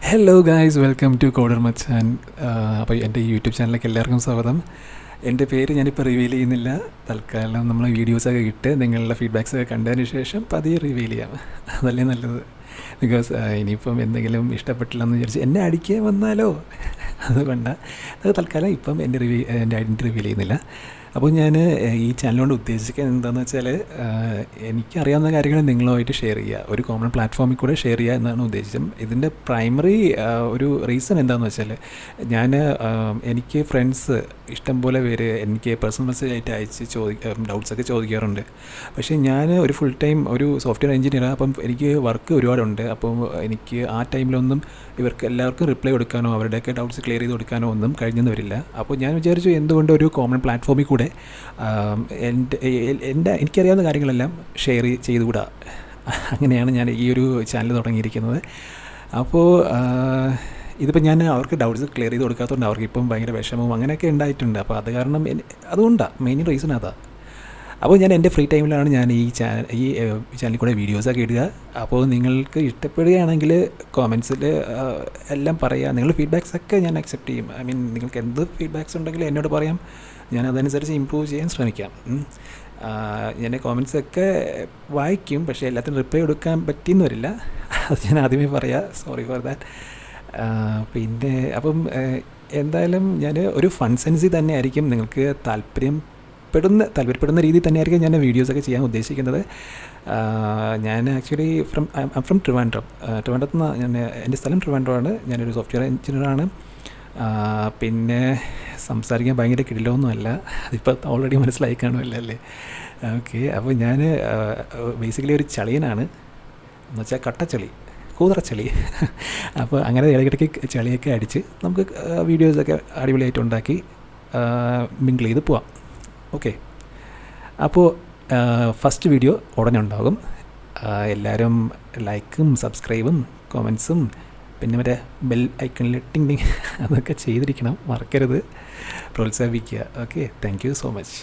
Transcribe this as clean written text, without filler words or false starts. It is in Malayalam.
Hello guys, welcome to CoderMachan. അപ്പോൾ എൻ്റെ യൂട്യൂബ് ചാനലിലേക്ക് എല്ലാവർക്കും സ്വാഗതം. എൻ്റെ പേര് ഞാനിപ്പോൾ റിവീൽ ചെയ്യുന്നില്ല. തൽക്കാലം നമ്മൾ വീഡിയോസൊക്കെ ഇട്ട് നിങ്ങളുടെ ഫീഡ്ബാക്സൊക്കെ കണ്ടതിന് ശേഷം പതിയെ റിവീൽ ചെയ്യാം. അതല്ലേ നല്ലത്. ബിക്കോസ് ഇനിയിപ്പം എന്തെങ്കിലും ഇഷ്ടപ്പെട്ടില്ലെന്ന് വിചാരിച്ച് എന്നെ അടിക്കാൻ വന്നാലോ, അതുകൊണ്ടാണ് അത് തൽക്കാലം ഇപ്പം എൻ്റെ ഐഡൻറ്റിറ്റി റിവീൽ ചെയ്യുന്നില്ല. അപ്പോൾ ഞാൻ ഈ ചാനൽ കൊണ്ട് ഉദ്ദേശിക്കുന്നത് എന്താണെന്ന് വെച്ചാൽ, എനിക്കറിയാവുന്ന കാര്യങ്ങൾ നിങ്ങളുമായിട്ട് ഷെയർ ചെയ്യുക, ഒരു കോമൺ പ്ലാറ്റ്ഫോമിൽ കൂടെ ഷെയർ ചെയ്യുക എന്നാണ് ഉദ്ദേശിച്ചത്. ഇതിൻ്റെ പ്രൈമറി ഒരു റീസൺ എന്താണെന്ന് വെച്ചാൽ, എനിക്ക് ഫ്രണ്ട്സ് ഇഷ്ടംപോലെ പേര് എനിക്ക് പേഴ്സണൽ മെസ്സേജ് ആയിട്ട് അയച്ച് ഡൗട്ട്സൊക്കെ ചോദിക്കാറുണ്ട്. പക്ഷേ ഞാൻ ഒരു ഫുൾ ടൈം ഒരു സോഫ്റ്റ്വെയർ എഞ്ചിനീയറാണ്. അപ്പം എനിക്ക് വർക്ക് ഒരുപാടുണ്ട്. അപ്പം എനിക്ക് ആ ടൈമിലൊന്നും ഇവർക്ക് എല്ലാവർക്കും റിപ്ലൈ കൊടുക്കാനോ അവരുടെയൊക്കെ ഡൗട്ട്സ് ക്ലിയർ ചെയ്ത് കൊടുക്കാനോ ഒന്നും കഴിഞ്ഞെന്ന് വരില്ല. അപ്പോൾ ഞാൻ വിചാരിച്ചു, എന്തുകൊണ്ട് ഒരു കോമൺ പ്ലാറ്റ്ഫോമിൽ കൂടെ എനിക്കറിയാവുന്ന കാര്യങ്ങളെല്ലാം ഷെയർ ചെയ്തുകൂടാ. അങ്ങനെയാണ് ഞാൻ ഈ ഒരു ചാനൽ തുടങ്ങിയിരിക്കുന്നത്. അപ്പോൾ ഇതിപ്പോൾ ഞാൻ അവർക്ക് ഡൗട്ട്സ് ക്ലിയർ ചെയ്ത് കൊടുക്കാത്തതുകൊണ്ട് അവർക്കിപ്പം ഭയങ്കര വിഷമവും അങ്ങനെയൊക്കെ ഉണ്ടായിട്ടുണ്ട്. അപ്പോൾ അത് കാരണം അതുകൊണ്ടാണ് മെയിൻ റീസൺ അതാണ്. അപ്പോൾ ഞാൻ എൻ്റെ ഫ്രീ ടൈമിലാണ് ഞാൻ ഈ ചാനലിൽ കൂടെ വീഡിയോസൊക്കെ ഇടുക. അപ്പോൾ നിങ്ങൾക്ക് ഇഷ്ടപ്പെടുകയാണെങ്കിൽ കോമെൻറ്റ്സിൽ എല്ലാം പറയുക. നിങ്ങളുടെ ഫീഡ്ബാക്സൊക്കെ ഞാൻ അക്സെപ്റ്റ് ചെയ്യും. ഐ മീൻ, നിങ്ങൾക്ക് എന്ത് ഫീഡ്ബാക്സ് ഉണ്ടെങ്കിലും എന്നോട് പറയാം. ഞാൻ അതനുസരിച്ച് ഇമ്പ്രൂവ് ചെയ്യാൻ ശ്രമിക്കാം. ഞാൻ കോമെൻറ്റ്സൊക്കെ വായിക്കും, പക്ഷേ എല്ലാത്തിനും റിപ്ലൈ കൊടുക്കാൻ പറ്റിയെന്ന് വരില്ല. അത് ഞാൻ ആദ്യമേ പറയാം, സോറി ഫോർ ദാറ്റ്. പിന്നെ അപ്പം എന്തായാലും ഞാൻ ഒരു ഫൺ സെൻസിൽ തന്നെ ആയിരിക്കും, നിങ്ങൾക്ക് താല്പര്യപ്പെടുന്ന രീതിയിൽ തന്നെയായിരിക്കും ഞാൻ വീഡിയോസൊക്കെ ചെയ്യാൻ ഉദ്ദേശിക്കുന്നത്. ഞാൻ ആക്ച്വലി ഫ്രം ട്രിവാൻഡ്രത്ത് നിന്ന് എൻ്റെ സ്ഥലം ട്രിവാൻഡ്രമാണ്. ഞാനൊരു സോഫ്റ്റ്വെയർ എഞ്ചിനീയറാണ്. പിന്നെ സംസാരിക്കാൻ ഭയങ്കര കിടിലമൊന്നുമല്ല, അതിപ്പോൾ ഓൾറെഡി മനസ്സിലായി കാണുമല്ലോ അല്ലേ. ഓക്കെ, അപ്പോൾ ഞാൻ ബേസിക്കലി ഒരു ചളിയനാണ്, എന്ന് വെച്ചാൽ കട്ടച്ചളി, കൂതറച്ചളി. അപ്പോൾ അങ്ങനെ ഇടയ്ക്കിടയ്ക്ക് ചളിയൊക്കെ അടിച്ച് നമുക്ക് വീഡിയോസൊക്കെ അടിപൊളിയായിട്ട് ഉണ്ടാക്കി മിങ്കിൾ ചെയ്ത് പോവാം. ഓക്കെ, അപ്പോൾ ഫസ്റ്റ് വീഡിയോ ഉടനെ ഉണ്ടാകും. എല്ലാവരും ലൈക്കും സബ്സ്ക്രൈബും കോമെൻറ്റ്സും പിന്നെ മറ്റേ ബെൽ ഐക്കണിൽ ടിങ് ടിങ് അതൊക്കെ ചെയ്തിരിക്കണം, മറക്കരുത്, പ്രോത്സാഹിപ്പിക്കുക. Okay, thank you so much.